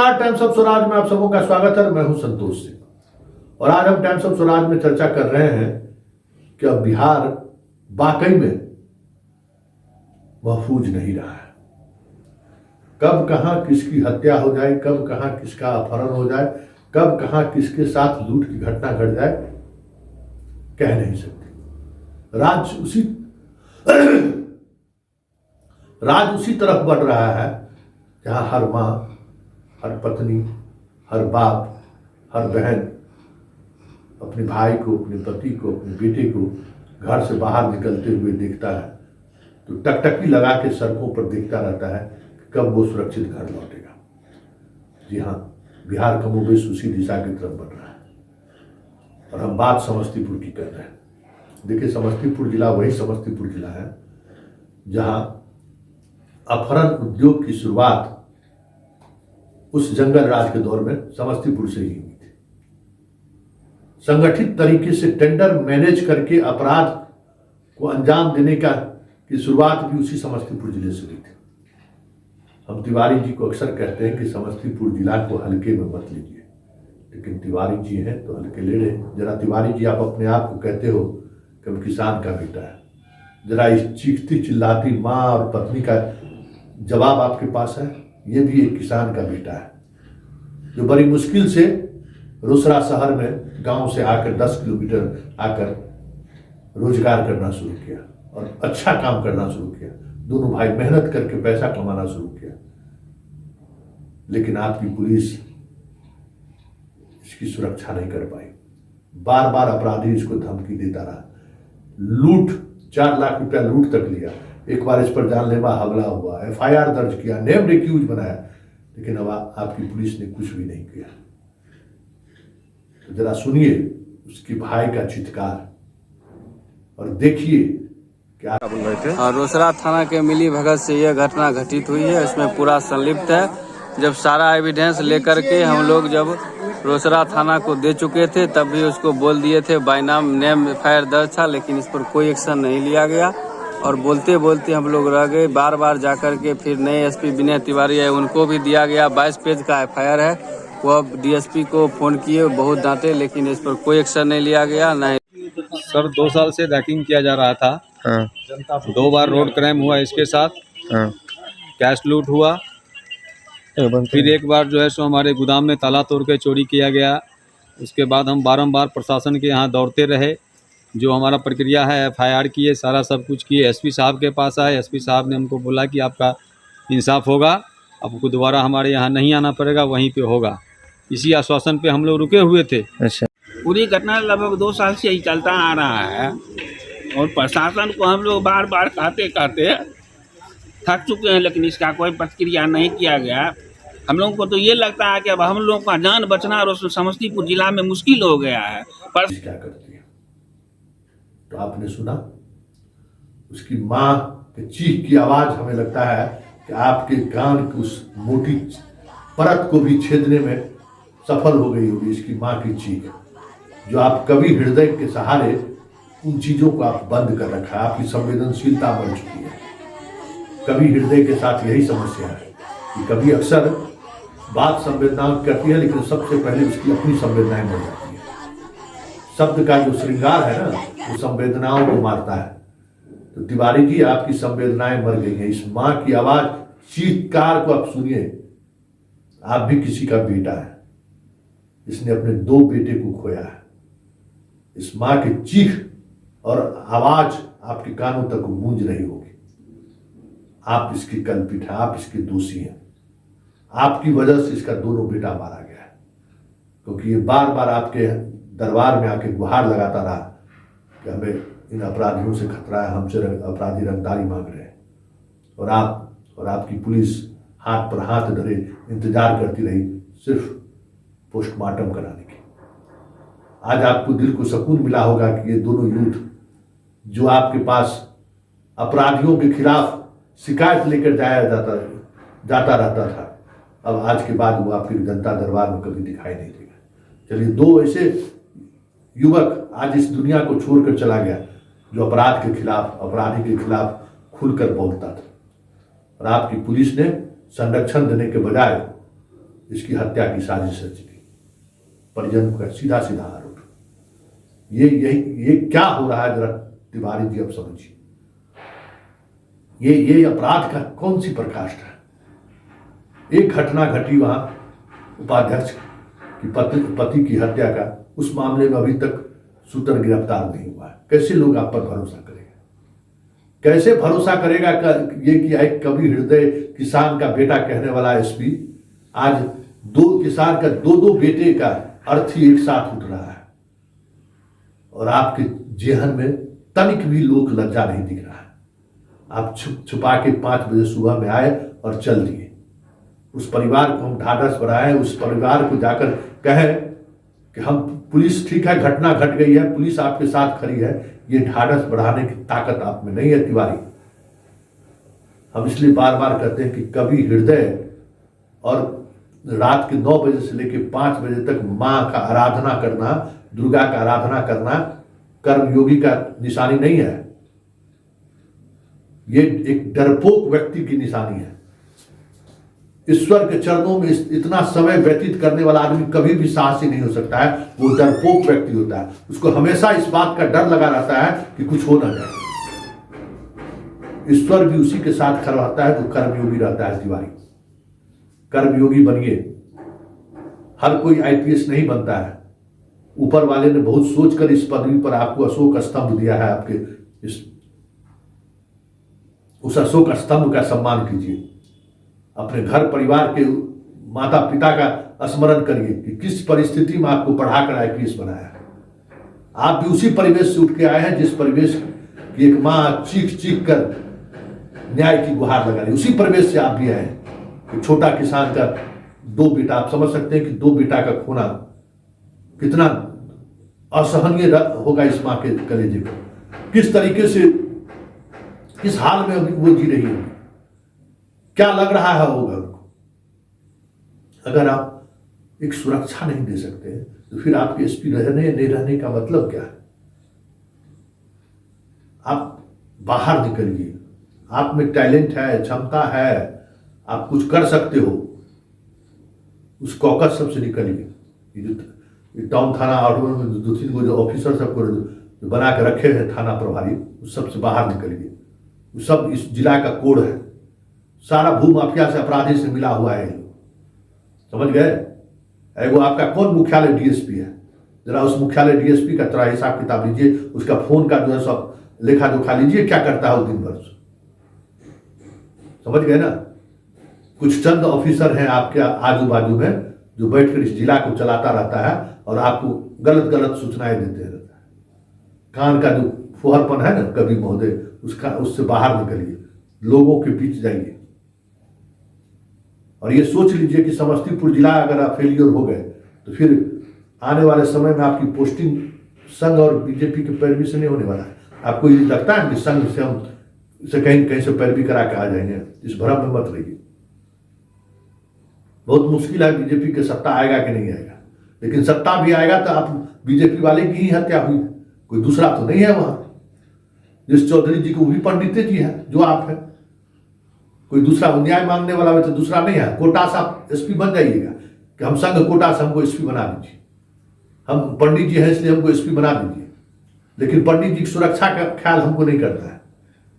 नमस्कार, times of Swaraj में आप सबों का स्वागत है। मैं हूं संतोष सिंह और आज हम टाइम्स ऑफ स्वराज में चर्चा कर रहे हैं कि अब बिहार वाकई में महफूज नहीं रहा है। कब कहां किसकी हत्या हो जाए, कब कहां किसका अपहरण हो जाए, कब कहां किसके साथ लूट की घटना घट जाए, कह नहीं सकते। राज उसी तरफ बढ़ रहा है जहां हर माँ, हर पत्नी, हर बाप, हर बहन अपने भाई को, अपने पति को, अपने बेटे को घर से बाहर निकलते हुए देखता है तो टकटकी लगा के सड़कों पर देखता रहता है कि कब वो सुरक्षित घर लौटेगा। जी हाँ, बिहार कमोबेश उसी दिशा की तरफ बढ़ रहा है और हम बात समस्तीपुर की कर रहे हैं। देखिए, समस्तीपुर जिला वही समस्तीपुर जिला है जहाँ अपहरण उद्योग की शुरुआत उस जंगल राज के दौर में समस्तीपुर से ही हुई थी। संगठित तरीके से टेंडर मैनेज करके अपराध को अंजाम देने की शुरुआत भी उसी समस्तीपुर जिले से हुई थी। हम तिवारी जी को अक्सर कहते हैं कि समस्तीपुर जिला को हल्के में मत लीजिए, लेकिन तिवारी जी हैं तो हल्के ले रहे। जरा तिवारी जी, आप अपने आप को कहते हो कि हम किसान का बेटा है, जरा इस चीखती चिल्लाती माँ और पत्नी का जवाब आपके पास है। ये भी एक किसान का बेटा है जो बड़ी मुश्किल से रोसड़ा शहर में गांव से आकर 10 किलोमीटर आकर रोजगार करना शुरू किया और अच्छा काम करना शुरू किया। दोनों भाई मेहनत करके पैसा कमाना शुरू किया, लेकिन आपकी पुलिस इसकी सुरक्षा नहीं कर पाई। बार बार अपराधी इसको धमकी देता रहा। लूट, 4 लाख रुपया लूट तक लिया। एक बार इस पर जानलेवा हमला हुआ, FIR दर्ज किया, नेम्ड एक्यूज बनाया, लेकिन अब आपकी पुलिस ने कुछ भी नहीं किया। तो जरा सुनिए उसके भाई का चित्कार और देखिए क्या बोल रहे थे। रोसड़ा थाना के मिली भगत से यह घटना घटित हुई है। इसमें पूरा संलिप्त है। जब सारा एविडेंस लेकर के हम लोग जब रोसड़ा थाना को दे चुके थे तब भी उसको बोल दिए थे, बाय नाम नेम FIR दर्ज था, लेकिन इस पर कोई एक्शन नहीं लिया गया और बोलते बोलते हम लोग रह गए। बार बार जाकर के फिर नए SP विनय तिवारी है, उनको भी दिया गया। 22 पेज का FIR है। वह DSP को फोन किए, बहुत डांटे, लेकिन इस पर कोई एक्शन नहीं लिया गया। नहीं सर, 2 साल से रैकिंग किया जा रहा था। 2 बार रोड क्राइम हुआ इसके साथ। कैश लूट हुआ। फिर एक बार जो है सो हमारे गोदाम में ताला तोड़ के चोरी किया गया। उसके बाद हम बारंबार प्रशासन के यहाँ दौड़ते रहे। जो हमारा प्रक्रिया है, FIR किए, सारा सब कुछ किए। SP साहब के पास आए। SP साहब ने हमको बोला कि आपका इंसाफ होगा, आपको दोबारा हमारे यहाँ नहीं आना पड़ेगा, वहीं पे होगा। इसी आश्वासन पे हम लोग रुके हुए थे। अच्छा, पूरी घटना लगभग 2 साल से ही चलता आ रहा है और प्रशासन को हम लोग बार बार कहते थक चुके हैं, लेकिन इसका कोई प्रतिक्रिया नहीं किया गया। हम लोगों को तो ये लगता है कि अब हम लोगों का जान बचना और समस्तीपुर जिला में मुश्किल हो गया है। पर क्या करती है तो आपने सुना उसकी माँ के चीख की आवाज। हमें लगता है कि आपके कान की उस मोटी परत को भी छेदने में सफल हो गई होगी इसकी माँ की चीख, जो आप कभी हृदय के सहारे उन चीजों को आप बंद कर रखा है। आपकी संवेदनशीलता बढ़ चुकी है। कभी हृदय के साथ यही समस्या है कि कभी अक्सर बात संवेदनाओं करती है, लेकिन सबसे पहले उसकी अपनी संवेदनाएं मर जाती है। शब्द का जो श्रृंगार है ना, वो संवेदनाओं को मारता है। तो तिवारी जी, आपकी संवेदनाएं मर गई हैं। इस माँ की आवाज, चीत्कार को आप सुनिए। आप भी किसी का बेटा है, इसने अपने 2 बेटे को खोया है। इस माँ की चीख और आवाज आपके कानों तक गूंज रही होगी। आप इसकी कल्पित हैं, आप इसके दोषी हैं। आपकी वजह से इसका दोनों बेटा मारा गया है, क्योंकि ये बार बार आपके दरबार में आके गुहार लगाता रहा कि हमें इन अपराधियों से खतरा है, हमसे अपराधी रंगदारी मांग रहे हैं। और आप और आपकी पुलिस हाथ पर हाथ धरे इंतजार करती रही सिर्फ पोस्टमार्टम कराने की। आज आपको दिल को सुकून मिला होगा कि ये दोनों यूथ जो आपके पास अपराधियों के खिलाफ शिकायत लेकर जाता रहता था, अब आज के बाद वो आपके जनता दरबार में कभी दिखाई नहीं देगा। चलिए, 2 ऐसे युवक आज इस दुनिया को छोड़कर चला गया जो अपराध के खिलाफ, अपराधी के खिलाफ खुलकर बोलता था। और आपकी पुलिस ने संरक्षण देने के बजाय इसकी हत्या की साजिश रची गई। परिजन का सीधा सीधा आरोप। ये क्या हो रहा है, जरा तिवारी जी अब समझिए। ये अपराध का कौन सी प्रकाष्ठा है। एक घटना घटी वहां उपाध्यक्ष की पति की हत्या का, उस मामले में अभी तक शूटर गिरफ्तार नहीं हुआ है। कैसे लोग आप पर भरोसा करेगा? कैसे भरोसा करेगा ये कि एक कवि हृदय किसान का बेटा कहने वाला एसपी आज दो किसान का दो बेटे का अर्थी एक साथ उठ रहा है, और आपके जेहन में तनिक भी लोक लज्जा नहीं दिख रहा है। आप छुपा के 5 बजे सुबह में आए और चल दिए। उस परिवार को हम ढाढ़स बढ़ाएं, उस परिवार को जाकर कहें कि हम पुलिस, ठीक है घटना घट गई है, पुलिस आपके साथ खड़ी है। ये ढाढ़स बढ़ाने की ताकत आप में नहीं है तिवारी। हम इसलिए बार बार कहते हैं कि कवि हृदय और रात के 9 बजे से लेकर 5 बजे तक माँ का आराधना करना, दुर्गा का आराधना करना कर्मयोगी का निशानी नहीं है। ये एक डरपोक व्यक्ति की निशानी है। ईश्वर के चरणों में इतना समय व्यतीत करने वाला आदमी कभी भी साहसी नहीं हो सकता है। वो डरपोक व्यक्ति होता है। उसको हमेशा इस बात का डर लगा रहता है कि कुछ हो ना जाए। ईश्वर भी उसी के साथ खड़ा रहता है तो कर्मयोगी रहता है। तिवारी कर्मयोगी बनिए। हर कोई आईपीएस नहीं बनता है। ऊपर वाले ने बहुत सोचकर इस पदवी पर आपको अशोक स्तंभ दिया है। आपके उस अशोक स्तंभ का सम्मान कीजिए। अपने घर परिवार के माता पिता का स्मरण करिए कि किस परिस्थिति में आपको पढ़ाकर आईपीएस बनाया। आप भी उसी परिवेश से उठ के आए हैं जिस परिवेश की एक माँ चीख चीख कर न्याय की गुहार लगा रही। उसी परिवेश से आप भी आए हैं। छोटा किसान का 2 बेटा, आप समझ सकते हैं कि 2 बेटा का खोना कितना असहनीय होगा इस माँ के कलेजे को। किस तरीके से, किस हाल में अभी वो जी रही होगी, क्या लग रहा है होगा उनको। अगर आप एक सुरक्षा नहीं दे सकते तो फिर आपके एसपी रहने नहीं रहने का मतलब क्या है? आप बाहर निकलिए। आप में टैलेंट है, क्षमता है, आप कुछ कर सकते हो। उस कॉकस सबसे निकलिए। ये टाउन थाना आउटडोर में 2-3 को जो ऑफिसर सबको जो बना के रखे हैं थाना प्रभारी, उस सबसे बाहर निकलिए। वो सब इस जिला का कोड है। सारा भू माफिया से, अपराधी से मिला हुआ है। समझ गए? एगो आपका कौन मुख्यालय डीएसपी है? जरा उस मुख्यालय डीएसपी का थोड़ा हिसाब किताब लीजिए। उसका फोन का जो है सब लेखा जोखा लीजिए, क्या करता है दिन भर। समझ गए ना? कुछ चंद ऑफिसर हैं आपके आजू बाजू में जो बैठकर इस जिला को चलाता रहता है और आपको गलत गलत सूचनाएं देते रहता है। कान का जो फुहरपन है ना कवि महोदय, उससे बाहर निकलिए, लोगों के बीच जाइए। और ये सोच लीजिए कि समस्तीपुर जिला अगर आप फेलियर हो गए तो फिर आने वाले समय में आपकी पोस्टिंग संघ और बीजेपी के पैरवी से नहीं होने वाला है। आपको ये लगता है कि संघ से हम से कहीं से पैरवी करा के आ जाएंगे? इस भ्रम में मत रहिए। बहुत मुश्किल है बीजेपी के सत्ता आएगा कि नहीं आएगा। लेकिन सत्ता भी आएगा तो आप बीजेपी वाले की ही हत्या हुई, कोई दूसरा तो नहीं है वहां। जिस चौधरी जी को भी पंडित जी है जो आप है, कोई दूसरा न्याय मांगने वाला में तो दूसरा नहीं है। कोटा से आप एसपी बन जाइएगा कि हम संघ कोटा से हमको एसपी बना दीजिए। हम पंडित जी हैं इसलिए हमको एसपी बना दीजिए। लेकिन पंडित जी की सुरक्षा का ख्याल हमको नहीं करता है।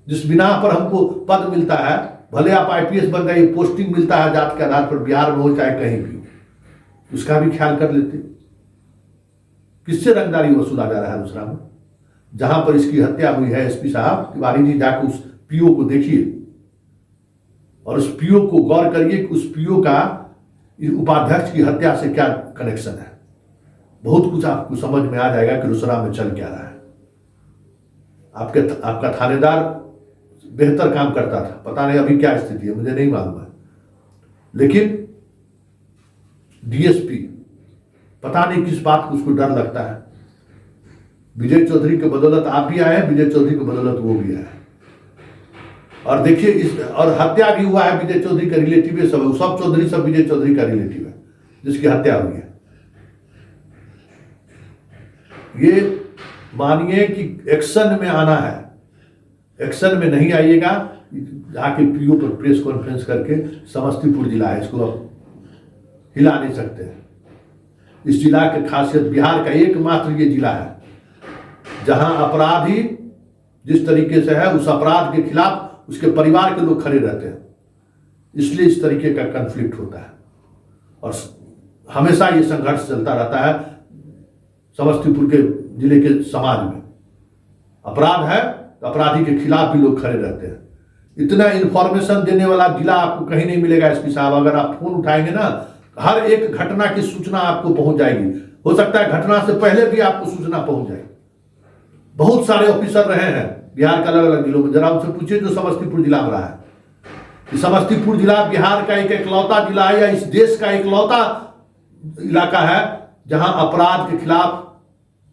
जिस बिना पर हमको पद मिलता है, भले आप आईपीएस बन गए, पोस्टिंग मिलता है जात के आधार पर, बिहार में हो चाहे कहीं भी, उसका भी ख्याल कर लेते। किससे रंगदारी वसूला जा रहा है दूसरा में? जहां पर इसकी हत्या हुई है एसपी साहब तिवारी जी, जाकर उस पीओ को देखिए और उस पीओ को गौर करिए कि उस पीओ का उपाध्यक्ष की हत्या से क्या कनेक्शन है। बहुत कुछ आपको समझ में आ जाएगा कि रोसड़ा में चल क्या रहा है। आपका थानेदार बेहतर काम करता था, पता नहीं अभी क्या स्थिति है, मुझे नहीं मालूम है। लेकिन डीएसपी पता नहीं किस बात को उसको डर लगता है। विजय चौधरी के बदौलत आप भी आए हैं, विजय चौधरी के बदौलत वो भी आए। और देखिए और हत्या भी हुआ है विजय चौधरी का रिलेटिव है। सब चौधरी सब विजय चौधरी का रिलेटिव है जिसकी हत्या हुई है। ये मानिए कि एक्शन में आना है। एक्शन में नहीं आइएगा, जाके पीओ पर प्रेस कॉन्फ्रेंस करके समस्तीपुर जिला है इसको अब हिला नहीं सकते हैं। इस जिला की खासियत, बिहार का एकमात्र ये जिला है जहां अपराधी जिस तरीके से है, उस अपराध के खिलाफ उसके परिवार के लोग खड़े रहते हैं। इसलिए इस तरीके का कन्फ्लिक्ट होता है और हमेशा ये संघर्ष चलता रहता है समस्तीपुर के जिले के समाज में। अपराध है तो अपराधी के खिलाफ भी लोग खड़े रहते हैं। इतना इंफॉर्मेशन देने वाला जिला आपको कहीं नहीं मिलेगा एसपी साहब। अगर आप फोन उठाएंगे ना, हर एक घटना की सूचना आपको पहुंच जाएगी। हो सकता है घटना से पहले भी आपको सूचना पहुंच जाए। बहुत सारे ऑफिसर रहे हैं बिहार के अलग अलग जिलों में। जरा उनसे पूछिए जो समस्तीपुर जिला में रहा है कि समस्तीपुर जिला बिहार का एक इकलौता जिला है या इस देश का इकलौता इलाका है जहां अपराध के खिलाफ,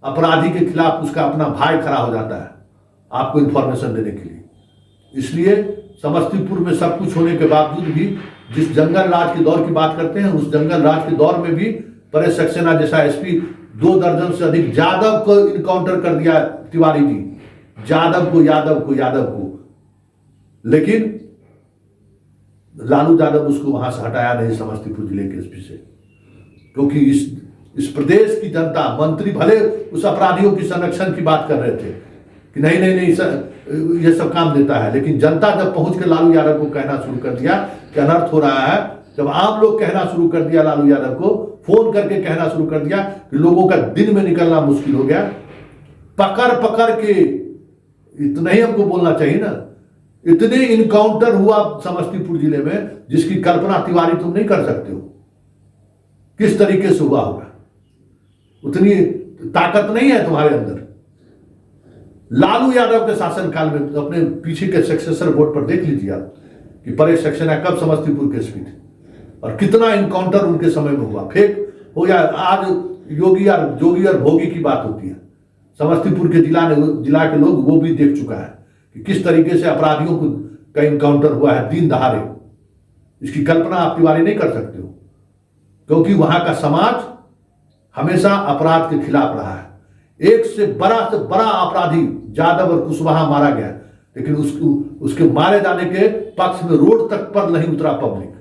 अपराधी के खिलाफ उसका अपना भाई खड़ा हो जाता है आपको इंफॉर्मेशन देने के लिए। इसलिए समस्तीपुर में सब कुछ होने के बावजूद भी जिस जंगल राज के दौर की बात करते हैं, उस जंगल राज के दौर में भी परेश सक्सेना जैसा एसपी 2 दर्जन से अधिक यादव को इनकाउंटर कर दिया तिवारी जी, यादव को। लेकिन लालू यादव उसको वहां से हटाया नहीं समस्तीपुर जिले के एसपी से, क्योंकि इस प्रदेश की जनता, मंत्री भले उस अपराधियों की संरक्षण की बात कर रहे थे कि नहीं ये सब काम देता है, लेकिन जनता जब पहुंच कर लालू यादव को कहना शुरू कर दिया कि अनर्थ हो रहा है, जब आम लोग कहना शुरू कर दिया लालू यादव को, फोन करके कहना शुरू कर दिया कि लोगों का दिन में निकलना मुश्किल हो गया, पकड़ के, इतना ही हमको बोलना चाहिए ना, इतने इनकाउंटर हुआ समस्तीपुर जिले में जिसकी कल्पना तिवारी तुम नहीं कर सकते हो किस तरीके से हुआ होगा। उतनी ताकत नहीं है तुम्हारे अंदर। लालू यादव के शासनकाल में अपने पीछे के सक्सेसर बोर्ड पर देख लीजिए आप कि परेश सक्सेना कब समस्तीपुर के एसपी थे और कितना इनकाउंटर उनके समय में हुआ। फेक हो या आज जोगी और भोगी की बात होती है, समस्तीपुर के जिला के लोग वो भी देख चुका है कि किस तरीके से अपराधियों का इनकाउंटर हुआ है दिन दहाड़े। इसकी कल्पना आप तिवारी नहीं कर सकते हो, क्योंकि वहां का समाज हमेशा अपराध के खिलाफ रहा है। एक से बड़ा अपराधी यादव और कुशवाहा मारा गया, लेकिन उसके मारे जाने के पक्ष में रोड तक पर नहीं उतरा पब्लिक।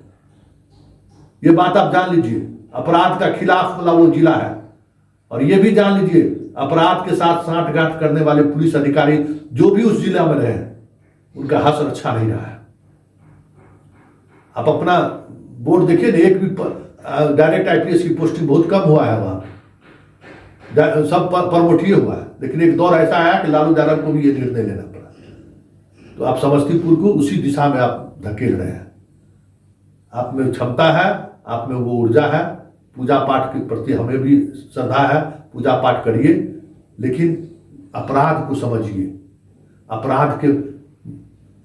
ये बात आप जान लीजिए, अपराध का खिलाफ वाला वो जिला है। और ये भी जान लीजिए, अपराध के साथ सांठगांठ करने वाले पुलिस अधिकारी जो भी उस जिला में रहे हैं, उनका हश्र अच्छा नहीं रहा है। आप अपना बोर्ड देखिए ना, एक भी डायरेक्ट आईपीएस की पोस्टिंग बहुत कम हुआ है वहां, सब प्रमोट ही हुआ है। लेकिन एक दौर ऐसा आया कि लालू यादव को भी ये निर्णय लेना पड़ा। तो आप समस्तीपुर को उसी दिशा में आप धकेल रहे हैं। आप में क्षमता है, आप में वो ऊर्जा है, पूजा पाठ के प्रति हमें भी श्रद्धा है, पूजा पाठ करिए, लेकिन अपराध को समझिए, अपराध के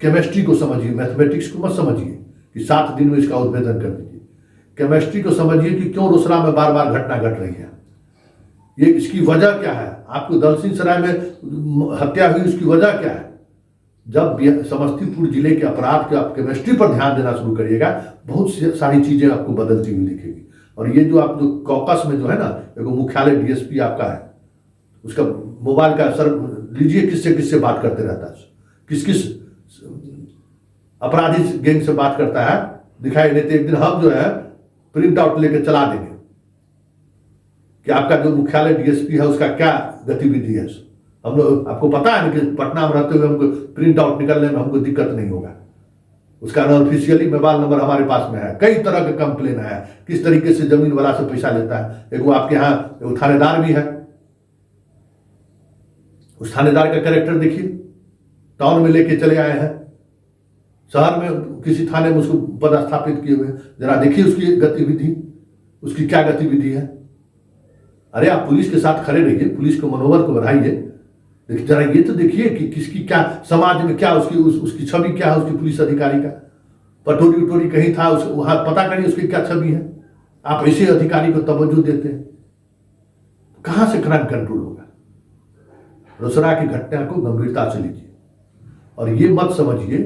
केमिस्ट्री को समझिए, मैथमेटिक्स को मत समझिए कि 7 दिन में इसका उद्भेदन कर दीजिए। केमिस्ट्री को समझिए कि क्यों रोसड़ा में बार बार घटना घट रही है, ये इसकी वजह क्या है। आपको दलसिंह सराय में हत्या हुई, उसकी वजह क्या है। जब समस्तीपुर जिले के अपराध के आप केमिस्ट्री पर ध्यान देना शुरू करिएगा, बहुत सारी चीजें आपको बदलती हुई दिखेगी। और ये जो आप जो कॉकस में जो है ना, एक मुख्यालय डीएसपी आपका है, उसका मोबाइल का सर लीजिए, किससे बात करते रहता है, किस अपराधी गैंग से बात करता है, दिखाई देते। एक दिन हम जो है प्रिंट आउट लेकर चला देंगे कि आपका जो मुख्यालय डीएसपी है उसका क्या गतिविधि है। हम लोग, आपको पता है ना कि पटना में रहते हुए हमको प्रिंट आउट निकलने में हमको दिक्कत नहीं होगा। उसका ऑफिशियली मोबाइल नंबर हमारे पास में है। कई तरह के कंप्लेन है, किस तरीके से जमीन वाला से पैसा लेता है। एक वो आपके यहाँ एक थानेदार भी है, उस थानेदार का कैरेक्टर देखिए, टाउन में लेके चले आए हैं, शहर में किसी थाने में उसको पदस्थापित किए हुए। जरा देखिए उसकी गतिविधि, उसकी क्या गतिविधि है। अरे आप पुलिस के साथ खड़े रहिए, पुलिस को मनोबल को बढ़ाइए, लेकिन जरा ये तो देखिए कि किसकी क्या समाज में क्या उसकी छवि क्या है, उसकी पुलिस अधिकारी का। पटोरी उटोरी कहीं था, वहां पता करिए उसकी क्या छवि है। आप ऐसे अधिकारी को तवज्जो देते हैं, कहां से क्राइम कंट्रोल होगा। रोसड़ा की घटना को गंभीरता से लीजिए और ये मत समझिए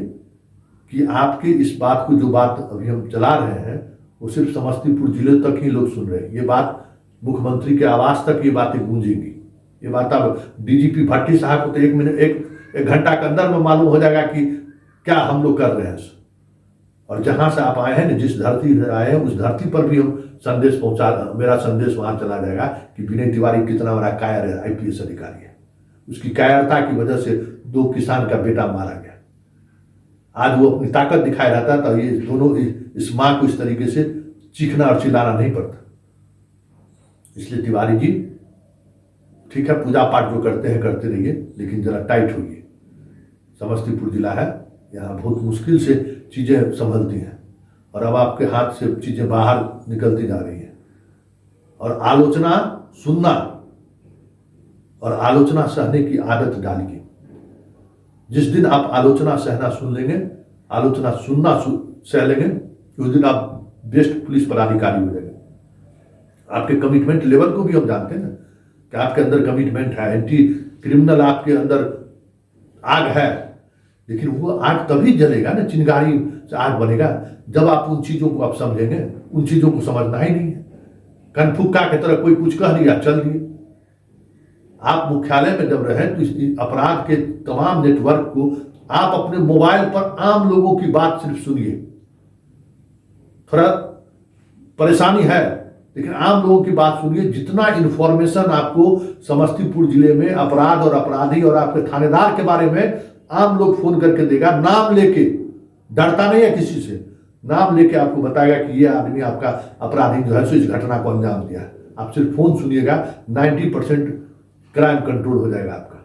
कि आपके इस बात को, जो बात अभी हम चला रहे हैं, वो सिर्फ समस्तीपुर जिले तक ही लोग सुन रहे हैं। ये बात मुख्यमंत्री के आवास तक ये बातें गूंजेंगी। ये बात अब डीजीपी भट्टी साहब को तो एक घंटा के अंदर में मालूम हो जाएगा कि क्या हम लोग कर रहे हैं। और जहां से आप आए हैं ना, जिस धरती से आए हैं, उस धरती पर भी हम संदेश पहुंचा, मेरा संदेश वहां चला जाएगा कि विनय तिवारी कितना बड़ा कायर है, IPS अधिकारी है। उसकी कायरता की वजह से 2 किसान का बेटा मारा गया। आज वो अपनी ताकत दिखाए रहता तो ये दोनों, इस माँ को इस तरीके से चीखना और चिल्लाना नहीं पड़ता। इसलिए तिवारी जी, ठीक है, पूजा पाठ जो करते हैं करते रहिए, लेकिन जरा टाइट होइए। समस्तीपुर जिला है, यहाँ बहुत मुश्किल से चीज़ें संभलती हैं और अब आपके हाथ से चीज़ें बाहर निकलती जा रही हैं। और आलोचना सुनना और आलोचना सहने की आदत डालिए। जिस दिन आप आलोचना सहना सुन लेंगे, आलोचना सुनना सह लेंगे, उस दिन आप बेस्ट पुलिस पदाधिकारी हो जाएंगे। आपके कमिटमेंट लेवल को भी हम जानते हैं ना कि आपके अंदर कमिटमेंट है, एंटी क्रिमिनल आपके अंदर आग है, लेकिन वो आग तभी जलेगा ना, चिंगारी से आग बनेगा, जब आप उन चीज़ों को आप समझेंगे। उन चीज़ों को समझना ही नहीं है। कनफुक्का की तरह कोई कुछ कह दिया, चल दिए। आप मुख्यालय में जब रहे तो इस अपराध के तमाम नेटवर्क को आप अपने मोबाइल पर आम लोगों की बात सिर्फ सुनिए। थोड़ा परेशानी है, लेकिन आम लोगों की बात सुनिए। जितना इंफॉर्मेशन आपको समस्तीपुर जिले में अपराध और अपराधी और आपके थानेदार के बारे में आम लोग फोन करके देगा, नाम लेके, डरता नहीं है किसी से, नाम लेके आपको बताएगा कि ये आदमी आपका अपराधी जो है सो इस घटना को अंजाम दिया है। आप सिर्फ फोन सुनिएगा, 90% क्राइम कंट्रोल हो जाएगा आपका।